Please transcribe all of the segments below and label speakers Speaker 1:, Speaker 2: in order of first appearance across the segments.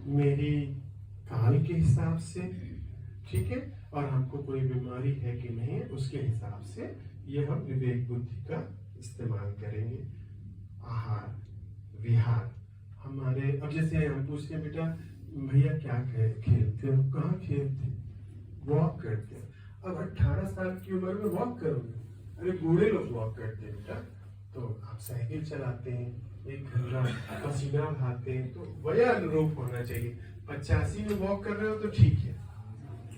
Speaker 1: मेरी काल के हिसाब से, ठीक है, और हमको कोई बीमारी है कि नहीं है उसके हिसाब से ये हम विवेक बुद्धि का इस्तेमाल करेंगे। आहार विहार हमारे, अब जैसे हम पूछते हैं बेटा भैया क्या खेलते हो, कहाँ खेलते, वॉक करते हो। अब 18 साल की उम्र में वॉक करोगे, अरे बूढ़े लोग वॉक करते हैं बेटा, तो आप साइकिल चलाते हैं, 1 घंटा पसीना बहाते हैं, तो वया अनुरूप होना चाहिए। 85 में वॉक कर रहे हो तो ठीक है।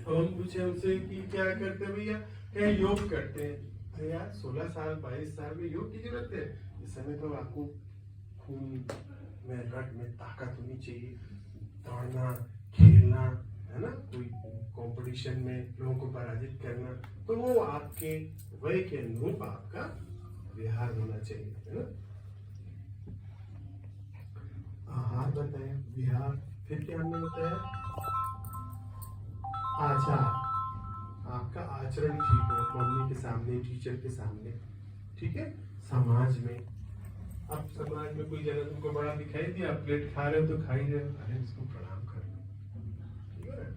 Speaker 1: और हम पूछे उनसे कि क्या करते हैं भैया, क्या योग करते हैं। अरे यार 16 साल 22 साल में योग की जरूरत है, इस समय तो आपको खून में रक्त में ताकत होनी चाहिए, दौड़ना खेलना है ना, कोई कंपटीशन में लोगों को पराजित करना, तो वो आपके वय के अनुरूप आपका विहार होना चाहिए, है ना। आहार बताया, विहार, फिर क्या हमने बताया, आचार, आपका आचरण ठीक हो, मम्मी के सामने, टीचर के सामने, ठीक है, समाज में। अब समाज में कोई जगह तुमको बड़ा दिखाई दिया, आप प्लेट खा रहे हो तो खा ही रहे हो, अरे उसको प्रणाम कर लो, ठीक है ना।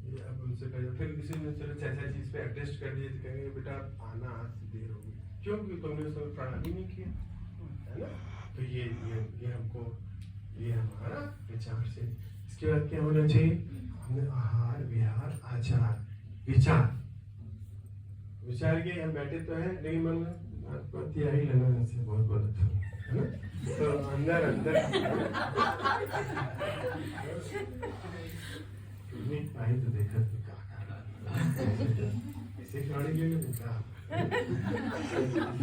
Speaker 1: ये अब उनसे कहे, फिर किसी ने चलो चाचा जी इस पे एडजस्ट कर दिए तो कहेंगे बेटा आना आज से देर हो गई, क्योंकि तुमने उस समय प्रणाम ही नहीं किया, है ना। तो ये हमको, ये हमारा विचार से। इसके बाद क्या होना चाहिए, हमें आहार विहार आचार विचार, विचार के हम बैठे तो हैं लेकिन मन में ही लेना से बहुत बहुत है ना, तो अंदर अंदर आई तो देखा तो इसे खिलाड़ी ले लो,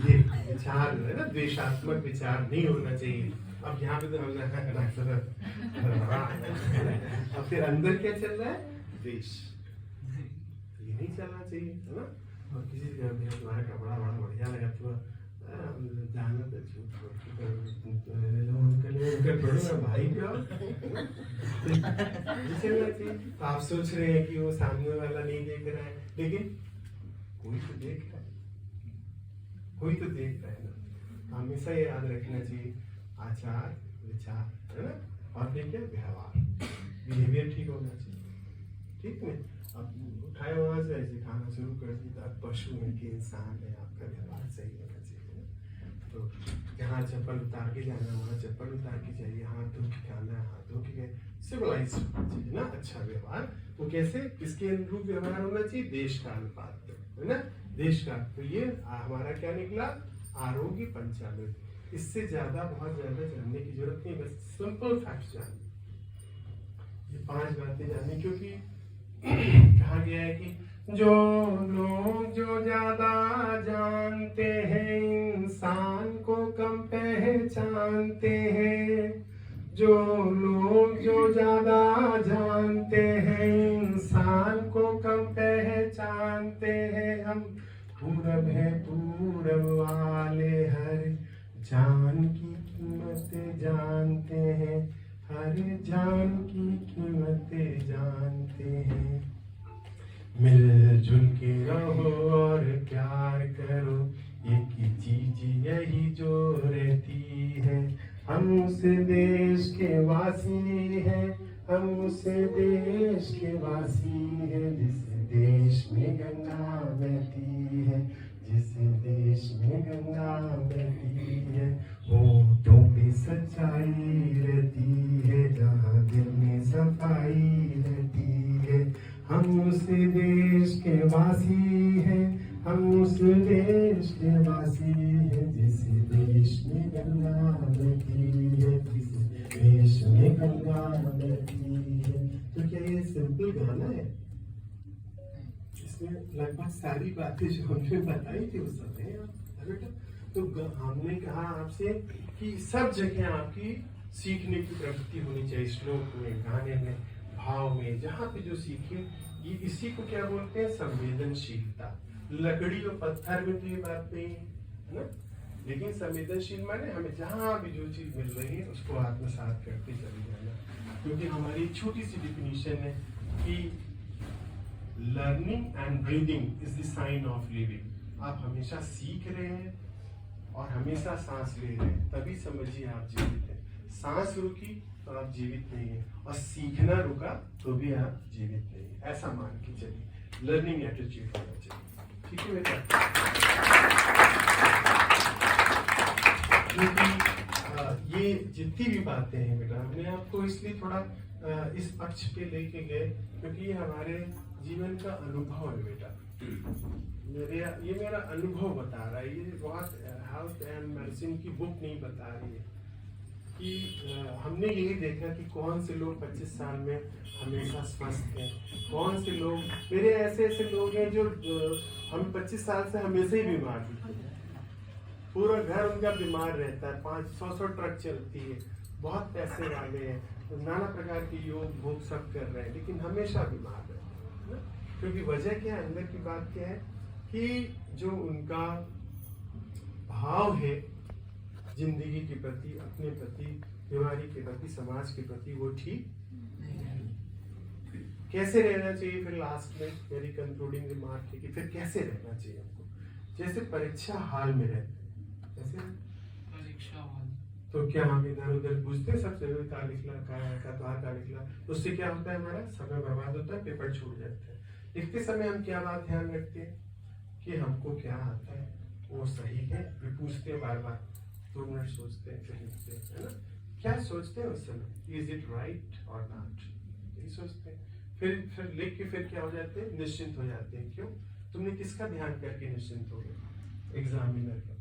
Speaker 1: ये विचार है ना, द्वेषात्मक विचार नहीं होना चाहिए। अब यहाँ पे तो हम और फिर अंदर क्या चल रहा है, द्वेष, ये नहीं चलना चाहिए, है ना। और किसी का तुम्हारा कपड़ा बड़ा बढ़िया लगा तो जाना तो भाई का चलना चाहिए। तो आप सोच रहे हैं कि वो सामने वाला नहीं देख रहा है, लेकिन कोई तो देख रहा है, कोई तो देख रहा है ना। हमेशा याद रखना चाहिए, आचार विचार, है ना, और फिर क्या, व्यवहार, बिहेवियर ठीक होना चाहिए, ठीक है। अब उठाए वहां से ऐसे खाना शुरू कर दिया, अब पशु है कि इंसान है, आपका व्यवहार सही होना चाहिए। तो जहाँ चप्पल उतार के जाना वहाँ चप्पल उतार के चाहिए, हाथ धो के खाना हाथ धो के, सिविलाइज होना चाहिए ना, अच्छा व्यवहार। वो कैसे, किसके अनुरूप व्यवहार होना चाहिए, देश का अनुपात, है ना, देश का। तो ये हमारा क्या निकला, आरोग्य पंचामृत। इससे ज्यादा बहुत ज्यादा जानने की जरूरत नहीं, बस सिंपल फैक्ट्स जानने, ये 5 बातें जाननी। क्योंकि कहा गया है कि जो लोग जो ज्यादा जानते हैं इंसान को कम पहचानते हैं, जो लोग जो ज्यादा जानते हैं इंसान को कम पहचानते हैं। हम पूरब है पूरब वाले हर जान की कीमत जानते हैं, हर जान की कीमत जानते हैं। मिलजुल के रहो और प्यार करो, एक ही चीज यही जो रहती है। हम उस देश के वासी हैं, हम उस देश के वासी हैं, जिस देश में गंगा बहती है, जिस देश में गंगा बहती है। होठों पे सच्चाई रहती है, जहाँ दिल में सफाई रहती है। हम उस देश के वासी हैं, हम उस देश के वासी हैं, जिस देश में गंगा बहती है, जिस देश में गंगा बहती है। तो क्या ये सिंपल गाना है? इसमें लगभग सारी बातें जो हमने बताई थी उस समय बेटा, तो हमने कहा आपसे कि सब जगह आपकी सीखने की प्रवृत्ति होनी चाहिए, श्लोक में, गाने में, भाव में, जहाँ पे जो सीखे। ये इसी को क्या बोलते हैं, संवेदनशीलता। लकड़ी और पत्थर में तो ये बात नहीं है ना, लेकिन संवेदनशील माने हमें जहाँ भी जो चीज मिल रही है उसको आत्मसात करते चले जाना। क्योंकि हमारी छोटी सी डिफिनीशन है कि learning and breathing is the sign of living. आप हमेशा सीख रहे हैं और हमेशा सांस ले रहे हैं, तभी समझिए आप जीवित हैं। सांस रुकी तो आप जीवित नहीं है, और सीखना रुका तो भी आप जीवित नहीं है। ऐसा मान के चलिए, लर्निंग एटीट्यूड होना चाहिए। ठीक है बेटा? क्योंकि ये जितनी भी बातें हैं बेटा, हमने आपको इसलिए थोड़ा इस पक्ष पे लेके गए क्योंकि ये हमारे जीवन का अनुभव है बेटा। ये मेरा अनुभव बता रहा है, ये बहुत हेल्थ एंड मेडिसिन की बुक नहीं बता रही है कि हमने यही देखा कि कौन से लोग 25 साल में हमेशा स्वस्थ हैं, कौन से लोग, मेरे ऐसे लोग हैं जो हम 25 साल से हमेशा ही बीमार दिखते हैं, पूरा घर उनका बीमार रहता है, 500 ट्रक चलती है, बहुत पैसे वाले हैं, नाना प्रकार के योग भोग सब कर रहे हैं, लेकिन हमेशा बीमार रहते हैं। क्योंकि वजह क्या है, अंदर की बात क्या है कि जो उनका भाव है जिंदगी के प्रति, अपने प्रति, बीमारी के प्रति, समाज के प्रति, वो ठीक नहीं है। कैसे रहना चाहिए फिर लास्ट में मेरी कंक्लूडिंग रिमार्क है कि फिर कैसे रहना चाहिए हमको, जैसे परीक्षा हाल में रहते हैं, जैसे
Speaker 2: परीक्षा हॉल,
Speaker 1: तो क्या हम इधर उधर पूछते सबसे क्या लिखला, क्या लिखला, तो उससे क्या होता है, हमारा समय बर्बाद होता है, पेपर छूट जाता है। लिखते समय हम क्या बात ध्यान रखते हैं कि हमको क्या आता है, वो सही है, फिर पूछते हैं बार बार, 2 मिनट सोचते हैं, फिर लिखते हैं, है ना? क्या सोचते हैं उस समय, इज इट राइट और नॉट, यही सोचते हैं। फिर लिख के फिर क्या हो जाते हैं, निश्चिंत हो जाते हैं। क्यों? तुमने किसका ध्यान करके निश्चिंत हो गए? एग्जामिनर का।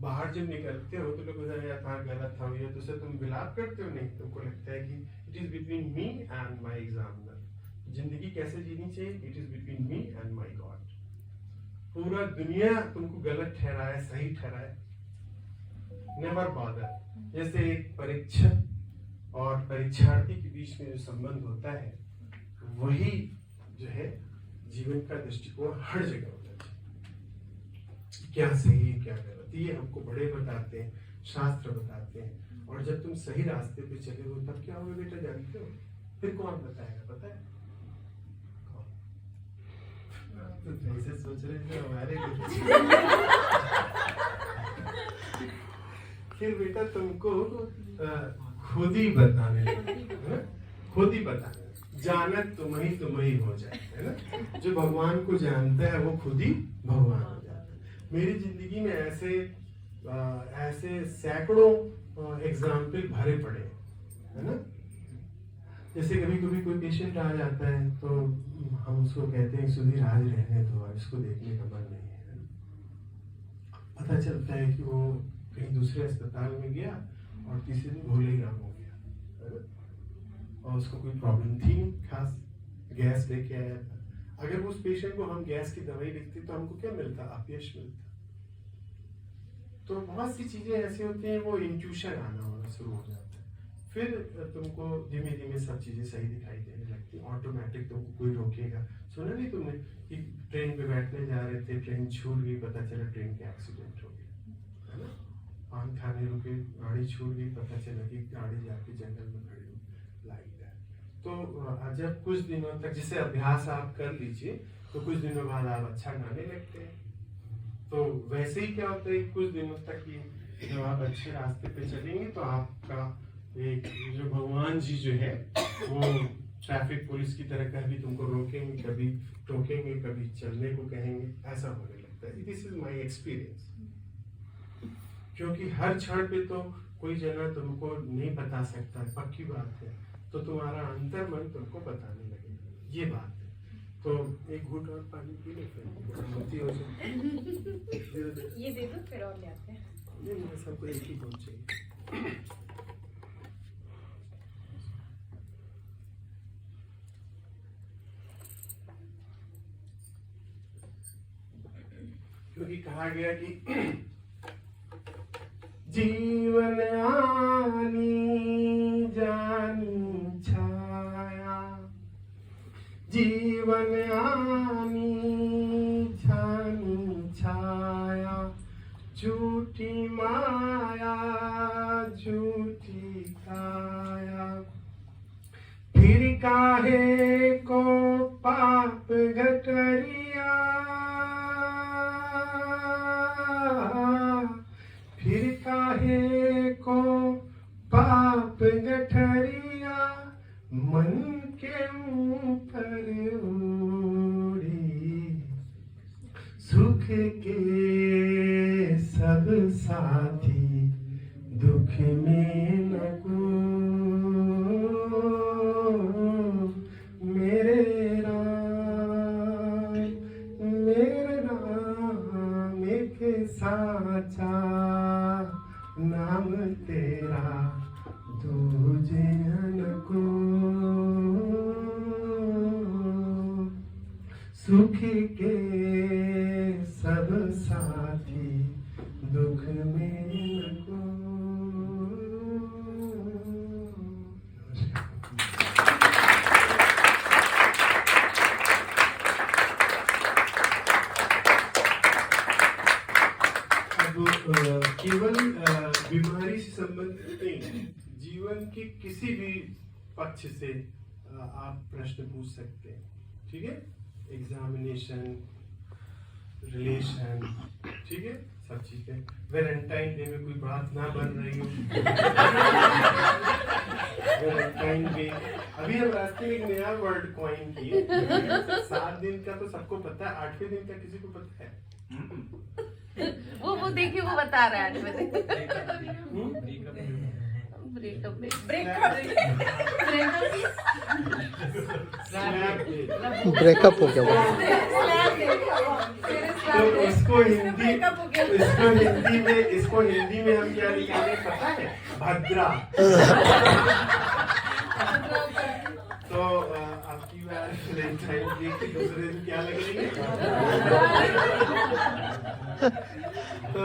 Speaker 1: बाहर जब निकलते हो तो लोग था गलत था ये, तो उसे तुम विलाप करते हो नहीं, तुमको लगता है कि it is between me and my examiner. जिंदगी कैसे जीनी चाहिए, it is between me and my God. पूरा दुनिया तुमको गलत ठहराए, सही ठहराए, नेवर बॉदर। जैसे एक परीक्षक और परीक्षार्थी के बीच में जो संबंध होता है, वही जो है जीवन का दृष्टिकोण हर जगह होना चाहिए। क्या सही है क्या गलत, ये हमको बड़े बताते हैं, शास्त्र बताते हैं। और जब तुम सही रास्ते पे चले हो तब क्या होगा बेटा, जानते हो? फिर कौन बताएगा, पता है? तो ऐसे सोच रहे थे हमारे फिर बेटा तुमको खुद ही बताने लगे, खुद ही बताने, जानत तुम ही हो जाए, है ना? जो भगवान को जानता है वो खुद ही भगवान हो जाता है। मेरी जिंदगी में ऐसे सैकड़ों एग्जाम्पल भरे पड़े, है ना? जैसे कभी कभी कोई पेशेंट आ जाता है तो हम उसको कहते हैं सुधीर आज रहने दो, इसको देखने का मन नहीं है। पता चलता है कि वो कहीं दूसरे अस्पताल में गया और तीसरे दिन भोले ही राम हो गया, और उसको कोई प्रॉब्लम थी नहीं खास, गैस लेके आया था। अगर उस पेशेंट को हम गैस की दवाई लिखते तो हमको क्या मिलता, अपयश मिलता। तो बहुत सी चीजें ऐसी होती हैं, वो इंट्यूशन आना होना शुरू हो जाता है, फिर तुमको धीमे धीमे सब चीजें सही दिखाई देने लगती, ऑटोमेटिक तुमको कोई रोकेगा। सुना नहीं तुमने कि ट्रेन पे बैठने जा रहे थे, ट्रेन छूट गई, पता चला ट्रेन का एक्सीडेंट हो गया, है ना? पान खाने रुके, गाड़ी छूट गई, पता चला कि गाड़ी जाके जंगल में खड़ी हो, लाइक दैट। तो जब कुछ दिनों तक, जिसे अभ्यास आप कर लीजिए, तो कुछ दिनों बाद आप अच्छा गाने लगते हैं। तो वैसे ही क्या होता है, कुछ दिनों तक ही जब आप अच्छे रास्ते पे चलेंगे तो आपका एक जो भगवान जी जो है वो ट्रैफिक पुलिस की तरह कभी तुमको रोकेंगे, कभी टोकेंगे, कभी चलने को कहेंगे, ऐसा होने लगता है। This is my experience. क्योंकि हर क्षण पे तो कोई जना तुमको नहीं बता सकता, पक्की बात है, तो तुम्हारा अंतर मन तुमको बताने लगेगा, ये बात है। तो एक घूंट और पानी पी लो, फिर मोती हो जाए।
Speaker 3: ये दे दो, फिर और ले आते हैं।
Speaker 1: ये सबको एक ही घूंट चाहिए। क्योंकि कहा गया कि जीवन आनी जानी छाया, जीवन आनी जानी छाया, झूठी माया झूठी काया, फिर काहे को पाप गठरिया, फिर काहे को पाप गठरिया, मन के ऊपर उड़ी सुख के सब साथी दुख में न को मेरे राम एक साचा नाम तेरा तुझे को सुख के सब साथी दुख में न को। अब केवल बीमारी से संबंधित नहीं, जीवन के किसी भी पक्ष से आप प्रश्न पूछ सकते हैं, ठीक है? एग्जामिनेशन, रिलेशन, ठीक है, सब चीजें। वैलेंटाइन डे में कोई बात ना बन रही हो, वैलेंटाइन डे, अभी हम रास्ते में एक नया वर्ड कॉइन किए। 7 दिन का तो सबको पता है, 8वें दिन का किसी को पता है?
Speaker 4: वो देखिए वो बता रहा है
Speaker 5: ब्रेकअप हो गया।
Speaker 1: तो इसको हिंदी में हम क्या लिखेंगे पता है? भद्रा। तो आपकी बार वैलेंटाइन डे के दूसरे दिन क्या लगेंगे? तो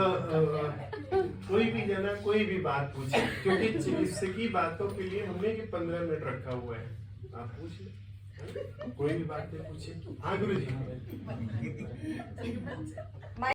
Speaker 1: कोई भी जना कोई भी बात पूछे, क्योंकि चिकित्सकीय बातों के लिए हमने ये 15 मिनट रखा हुआ है। आप पूछिए, कोई भी बात नहीं पूछिए। हाँ गुरु जी।